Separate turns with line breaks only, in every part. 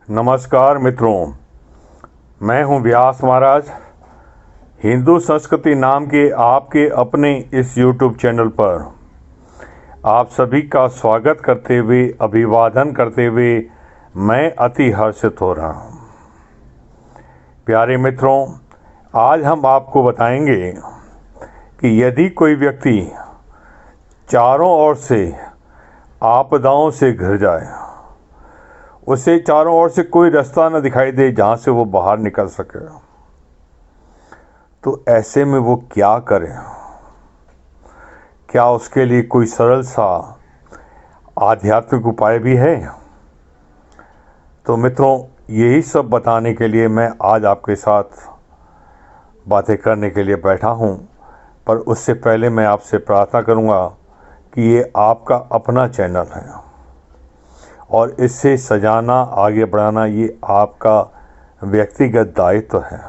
नमस्कार मित्रों, मैं हूं व्यास महाराज। हिंदू संस्कृति नाम के आपके अपने इस YouTube चैनल पर आप सभी का स्वागत करते हुए, अभिवादन करते हुए मैं अति हर्षित हो रहा हूं। प्यारे मित्रों, आज हम आपको बताएंगे कि यदि कोई व्यक्ति चारों ओर से आपदाओं से घिर जाए, उसे चारों ओर से कोई रास्ता न दिखाई दे जहां से वो बाहर निकल सके, तो ऐसे में वो क्या करे? क्या उसके लिए कोई सरल सा आध्यात्मिक उपाय भी है? तो मित्रों, यही सब बताने के लिए मैं आज आपके साथ बातें करने के लिए बैठा हूं। पर उससे पहले मैं आपसे प्रार्थना करूंगा कि ये आपका अपना चैनल है और इसे सजाना, आगे बढ़ाना ये आपका व्यक्तिगत दायित्व है।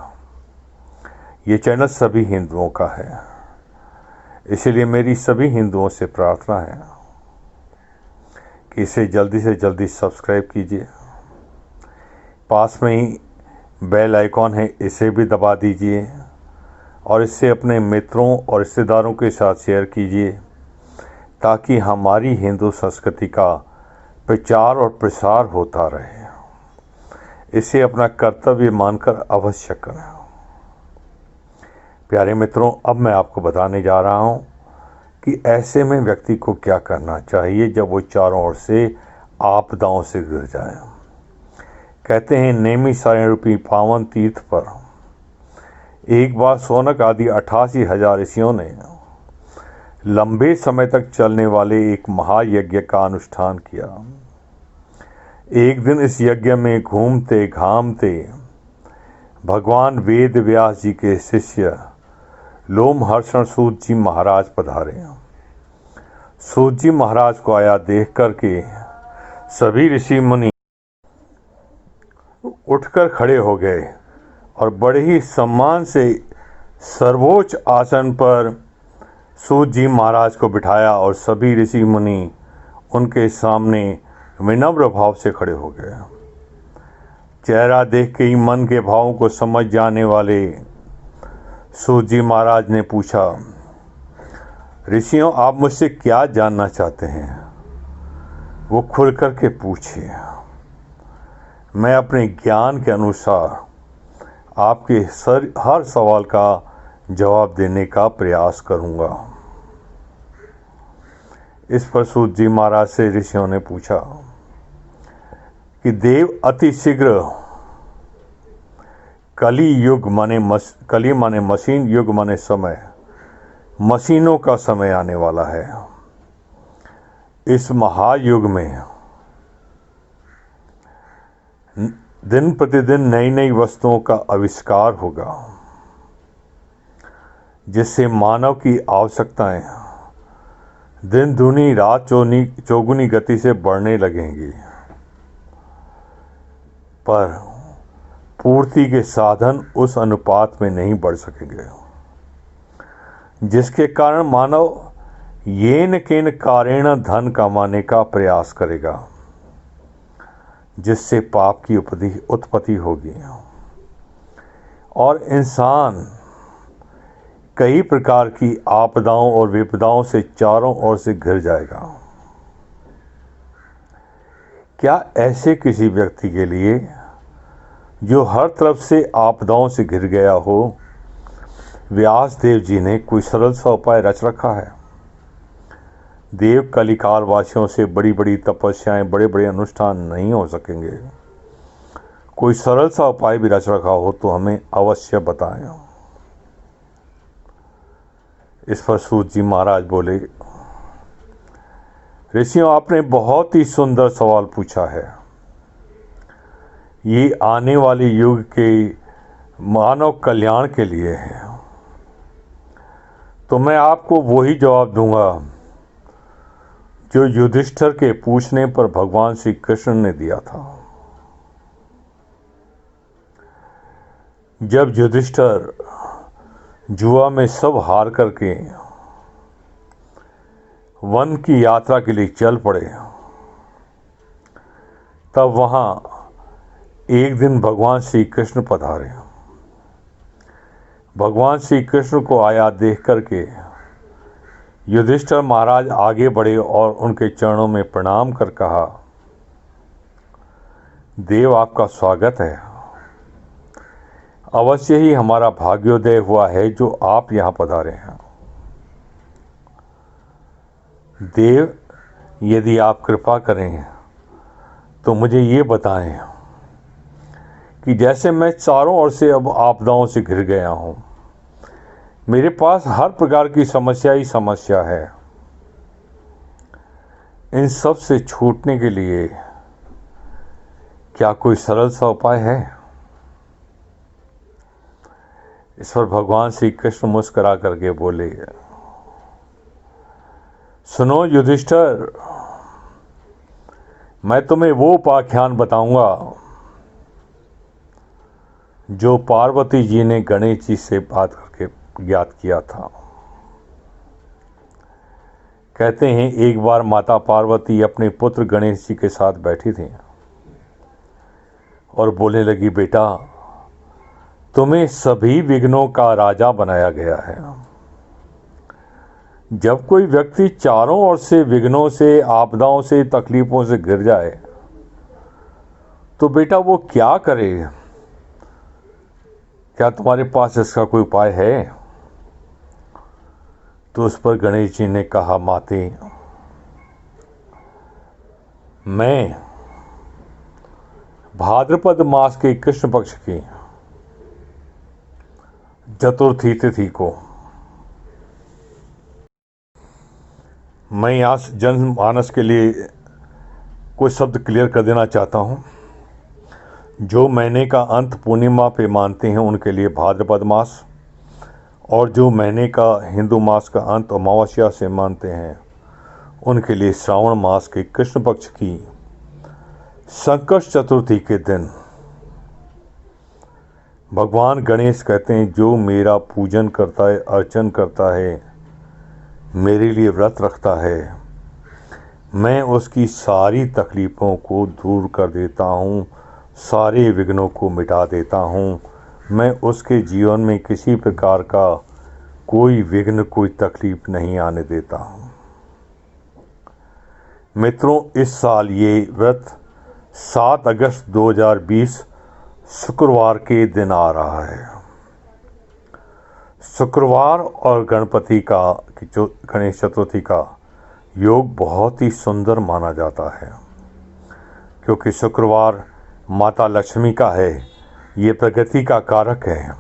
ये चैनल सभी हिंदुओं का है, इसलिए मेरी सभी हिंदुओं से प्रार्थना है कि इसे जल्दी से जल्दी सब्सक्राइब कीजिए। पास में ही बेल आइकॉन है, इसे भी दबा दीजिए और इससे अपने मित्रों और रिश्तेदारों के साथ शेयर कीजिए, ताकि हमारी हिंदू संस्कृति का प्रचार और प्रसार होता रहे। इसे अपना कर्तव्य मानकर अवश्य करें। प्यारे मित्रों, अब मैं आपको बताने जा रहा हूं कि ऐसे में व्यक्ति को क्या करना चाहिए जब वो चारों ओर से आपदाओं से घिर जाए। कहते हैं, नेमि सारण रूपी पावन तीर्थ पर एक बार शौनक आदि 88,000 ऋषियों ने लंबे समय तक चलने वाले एक महायज्ञ का अनुष्ठान किया। एक दिन इस यज्ञ में घूमते घामते भगवान वेद व्यास जी के शिष्य लोमहर्षण सूत जी महाराज पधारे। सूत जी महाराज को आया देख करके सभी ऋषि मुनि उठकर खड़े हो गए और बड़े ही सम्मान से सर्वोच्च आसन पर सूत जी महाराज को बिठाया और सभी ऋषि मुनि उनके सामने विनम्र भाव से खड़े हो गए। चेहरा देख के ही मन के भावों को समझ जाने वाले सूत जी महाराज ने पूछा, ऋषियों, आप मुझसे क्या जानना चाहते हैं? वो खुल कर के पूछिए, मैं अपने ज्ञान के अनुसार आपके हर सवाल का जवाब देने का प्रयास करूंगा। इस पर सूत जी महाराज से ऋषियों ने पूछा कि देव, अति शीघ्र कली माने मशीन, युग माने समय, मशीनों का समय आने वाला है। इस महायुग में दिन प्रतिदिन नई नई वस्तुओं का आविष्कार होगा, जिससे मानव की आवश्यकताएं दिन दूनी रात चौगुनी गति से बढ़ने लगेंगी। पर पूर्ति के साधन उस अनुपात में नहीं बढ़ सकेंगे, जिसके कारण मानव येन केन कारेण धन कमाने का प्रयास करेगा, जिससे पाप की उत्पत्ति होगी और इंसान कई प्रकार की आपदाओं और विपदाओं से चारों ओर से घिर जाएगा। क्या ऐसे किसी व्यक्ति के लिए जो हर तरफ से आपदाओं से घिर गया हो, व्यास देव जी ने कोई सरल सा उपाय रच रखा है? देव कलिकाल वासियों से बड़ी बड़ी तपस्याएं, बड़े बड़े अनुष्ठान नहीं हो सकेंगे। कोई सरल सा उपाय भी रच रखा हो तो हमें अवश्य बताएं। इस पर सूत जी महाराज बोले, ऋषियों, आपने बहुत ही सुंदर सवाल पूछा है। ये आने वाले युग के मानव कल्याण के लिए है, तो मैं आपको वही जवाब दूंगा जो युधिष्ठिर के पूछने पर भगवान श्री कृष्ण ने दिया था। जब युधिष्ठिर जुआ में सब हार करके वन की यात्रा के लिए चल पड़े, तब वहां एक दिन भगवान श्री कृष्ण पधारे। भगवान श्री कृष्ण को आया देख करके युधिष्ठिर महाराज आगे बढ़े और उनके चरणों में प्रणाम कर कहा, देव आपका स्वागत है। अवश्य ही हमारा भाग्योदय हुआ है जो आप यहाँ पधारे हैं। देव, यदि आप कृपा करें तो मुझे ये बताएं कि जैसे मैं चारों ओर से अब आपदाओं से घिर गया हूँ, मेरे पास हर प्रकार की समस्या ही समस्या है, इन सब से छूटने के लिए क्या कोई सरल सा उपाय है? इस पर भगवान श्री कृष्ण मुस्कुरा करके बोले, सुनो युधिष्ठिर, मैं तुम्हें वो उपाख्यान बताऊंगा जो पार्वती जी ने गणेश जी से बात करके ज्ञात किया था। कहते हैं एक बार माता पार्वती अपने पुत्र गणेश जी के साथ बैठी थी और बोलने लगी, बेटा, तुम्हें सभी विघ्नों का राजा बनाया गया है। जब कोई व्यक्ति चारों ओर से विघ्नों से, आपदाओं से, तकलीफों से घिर जाए तो बेटा वो क्या करे? क्या तुम्हारे पास इसका कोई उपाय है? तो उस पर गणेश जी ने कहा, माते, मैं भाद्रपद मास के कृष्ण पक्ष की चतुर्थी तिथि को मैं यहाँ जनमानस के लिए कुछ शब्द क्लियर कर देना चाहता हूँ। जो महीने का अंत पूर्णिमा पे मानते हैं उनके लिए भाद्रपद मास, और जो महीने का हिंदू मास का अंत अमावस्या से मानते हैं उनके लिए श्रावण मास के कृष्ण पक्ष की संकष्ट चतुर्थी के दिन भगवान गणेश कहते हैं, जो मेरा पूजन करता है, अर्चन करता है, मेरे लिए व्रत रखता है, मैं उसकी सारी तकलीफ़ों को दूर कर देता हूँ, सारे विघ्नों को मिटा देता हूँ। मैं उसके जीवन में किसी प्रकार का कोई विघ्न, कोई तकलीफ नहीं आने देता हूँ। मित्रों, इस साल ये व्रत 7 अगस्त 2020 शुक्रवार के दिन आ रहा है। शुक्रवार और गणपति का, गणेश चतुर्थी का योग बहुत ही सुंदर माना जाता है, क्योंकि शुक्रवार माता लक्ष्मी का है, ये प्रगति का कारक है।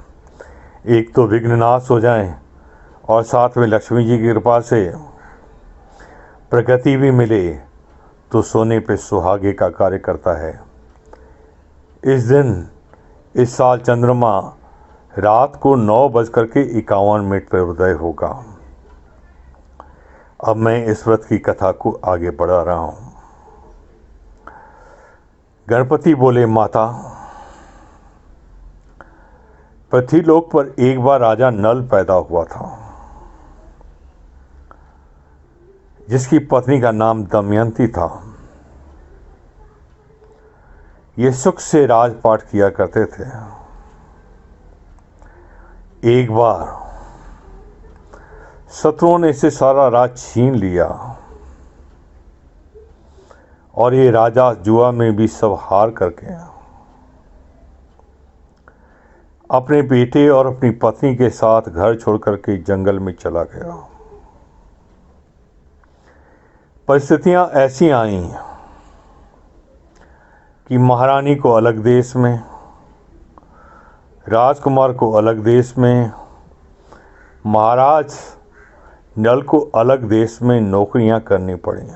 एक तो विघ्न नाश हो जाएं और साथ में लक्ष्मी जी की कृपा से प्रगति भी मिले तो सोने पे सुहागे का कार्य करता है। इस दिन, इस साल चंद्रमा रात को 9:51 पर उदय होगा। अब मैं इस व्रत की कथा को आगे बढ़ा रहा हूँ। गणपति बोले, माता, पृथ्वीलोक पर एक बार राजा नल पैदा हुआ था, जिसकी पत्नी का नाम दमयंती था। ये सुख से राजपाट किया करते थे। एक बार शत्रुओं ने इसे सारा राज छीन लिया और ये राजा जुआ में भी सब हार करके अपने बेटे और अपनी पत्नी के साथ घर छोड़कर के जंगल में चला गया। परिस्थितियां ऐसी आईं कि महारानी को अलग देश में, राजकुमार को अलग देश में, महाराज नल को अलग देश में नौकरियां करनी पड़ी।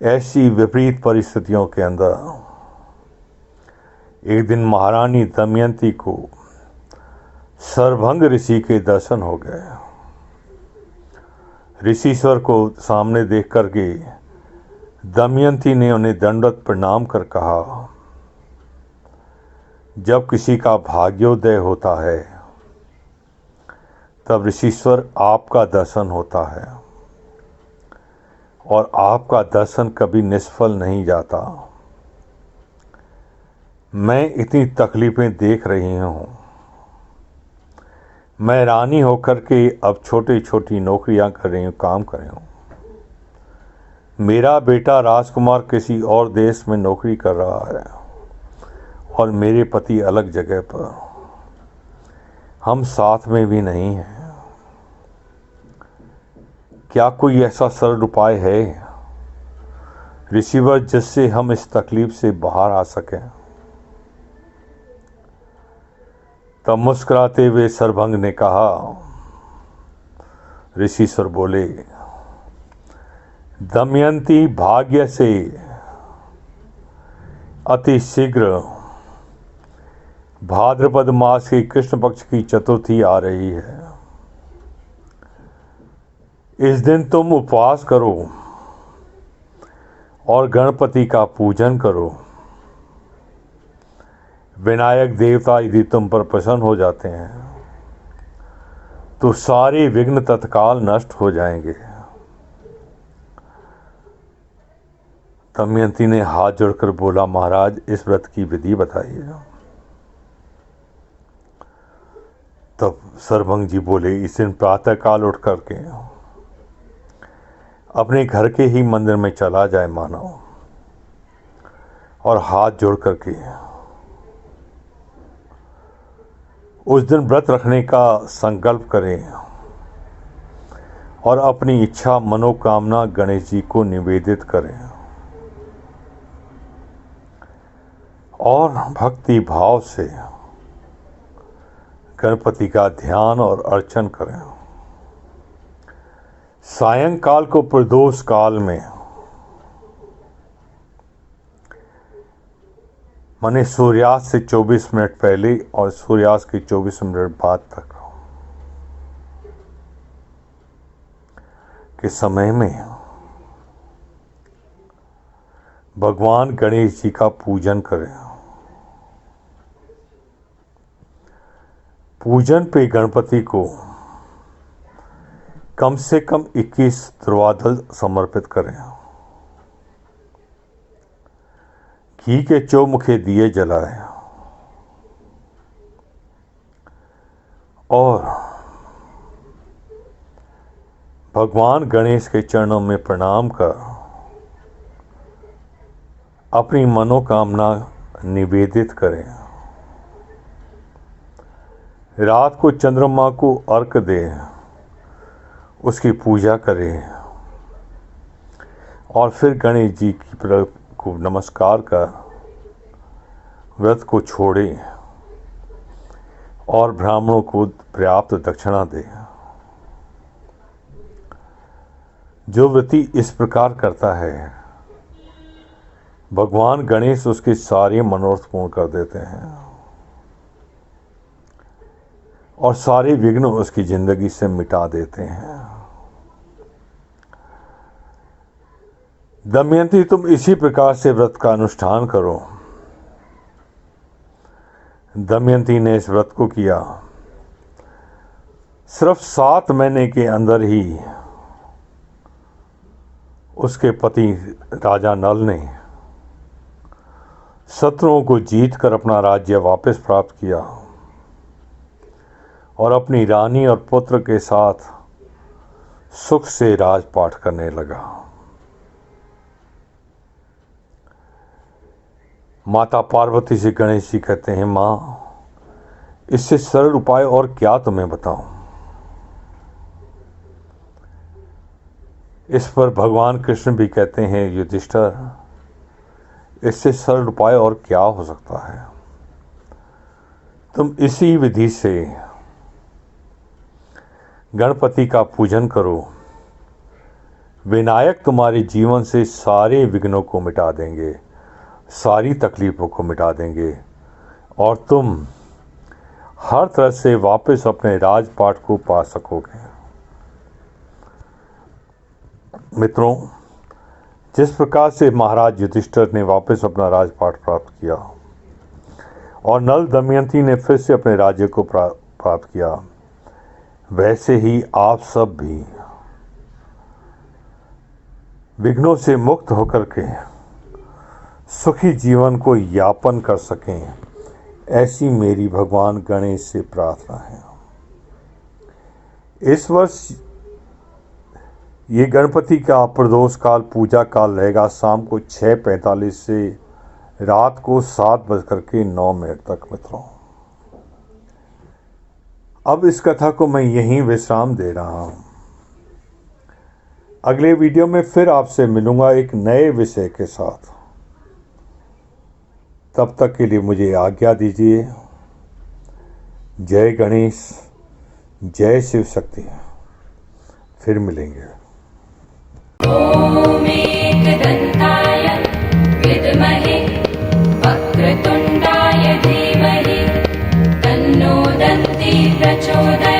ऐसी विपरीत परिस्थितियों के अंदर एक दिन महारानी दमयंती को सरभंग ऋषि के दर्शन हो गए। ऋषिश्वर को सामने देख करके दमयंती ने उन्हें दंडवत प्रणाम कर कहा, जब किसी का भाग्योदय होता है तब ऋषिश्वर आपका दर्शन होता है, और आपका दर्शन कभी निष्फल नहीं जाता। मैं इतनी तकलीफ़ें देख रही हूँ। मैं रानी होकर के अब छोटी छोटी नौकरियां कर रही हूँ, काम कर रही हूँ। मेरा बेटा राजकुमार किसी और देश में नौकरी कर रहा है और मेरे पति अलग जगह पर। हम साथ में भी नहीं हैं। क्या कोई ऐसा सरल उपाय है रिसीवर जिससे हम इस तकलीफ से बाहर आ सकें? तब मुस्कुराते हुए सरभंग ने कहा, ऋषिश्वर बोले, दमयंती, भाग्य से अति शीघ्र भाद्रपद मास की कृष्ण पक्ष की चतुर्थी आ रही है। इस दिन तुम उपवास करो और गणपति का पूजन करो। विनायक देवता यदि तुम पर प्रसन्न हो जाते हैं तो सारे विघ्न तत्काल नष्ट हो जाएंगे। दमयंती ने हाथ जोड़कर बोला, महाराज इस व्रत की विधि बताइए। तब सरभंग जी बोले, इस दिन प्रातः काल उठ करके अपने घर के ही मंदिर में चला जाए मानव, और हाथ जोड़ करके उस दिन व्रत रखने का संकल्प करें और अपनी इच्छा मनोकामना गणेश जी को निवेदित करें और भक्ति भाव से गणपति का ध्यान और अर्चन करें। सायंकाल को प्रदोष काल में, माने सूर्यास्त से 24 मिनट पहले और सूर्यास्त के 24 मिनट बाद तक के समय में भगवान गणेश जी का पूजन करें। पूजन पे गणपति को कम से कम 21 द्रवादल समर्पित करें। घी के चौमुखे दिए जलाएं और भगवान गणेश के चरणों में प्रणाम कर अपनी मनोकामना निवेदित करें। रात को चंद्रमा को अर्घ दें, उसकी पूजा करें और फिर गणेश जी की को नमस्कार कर व्रत को छोड़ें और ब्राह्मणों को पर्याप्त दक्षिणा दें। जो व्रती इस प्रकार करता है, भगवान गणेश उसके सारे मनोरथ पूर्ण कर देते हैं और सारे विघ्न उसकी जिंदगी से मिटा देते हैं। दमयंती, तुम इसी प्रकार से व्रत का अनुष्ठान करो। दमयंती ने इस व्रत को किया। सिर्फ 7 महीने के अंदर ही उसके पति राजा नल ने शत्रुओं को जीत कर अपना राज्य वापस प्राप्त किया और अपनी रानी और पुत्र के साथ सुख से राजपाट करने लगा। माता पार्वती से गणेश जी कहते हैं, माँ, इससे सरल उपाय और क्या तुम्हें बताऊं? इस पर भगवान कृष्ण भी कहते हैं, युधिष्ठिर, इससे सरल उपाय और क्या हो सकता है? तुम इसी विधि से गणपति का पूजन करो। विनायक तुम्हारे जीवन से सारे विघ्नों को मिटा देंगे, सारी तकलीफों को मिटा देंगे और तुम हर तरह से वापस अपने राजपाट को पा सकोगे। मित्रों, जिस प्रकार से महाराज युधिष्ठिर ने वापस अपना राजपाट प्राप्त किया और नल दमयंती ने फिर से अपने राज्य को प्राप्त किया, वैसे ही आप सब भी विघ्नों से मुक्त होकर के सुखी जीवन को यापन कर सकें, ऐसी मेरी भगवान गणेश से प्रार्थना है। इस वर्ष ये गणपति का प्रदोष काल पूजा काल रहेगा शाम को 6:45 से रात को 7:09 तक मित्रों। अब इस कथा को मैं यहीं विश्राम दे रहा हूं। अगले वीडियो में फिर आपसे मिलूंगा एक नए विषय के साथ। तब तक के लिए मुझे आज्ञा दीजिए। जय गणेश, जय शिव शक्ति। फिर मिलेंगे।
ॐ एकदन्ताय विद्महे वक्रतुण्डाय धीमहि तन्नो दन्ती प्रचोदयात्।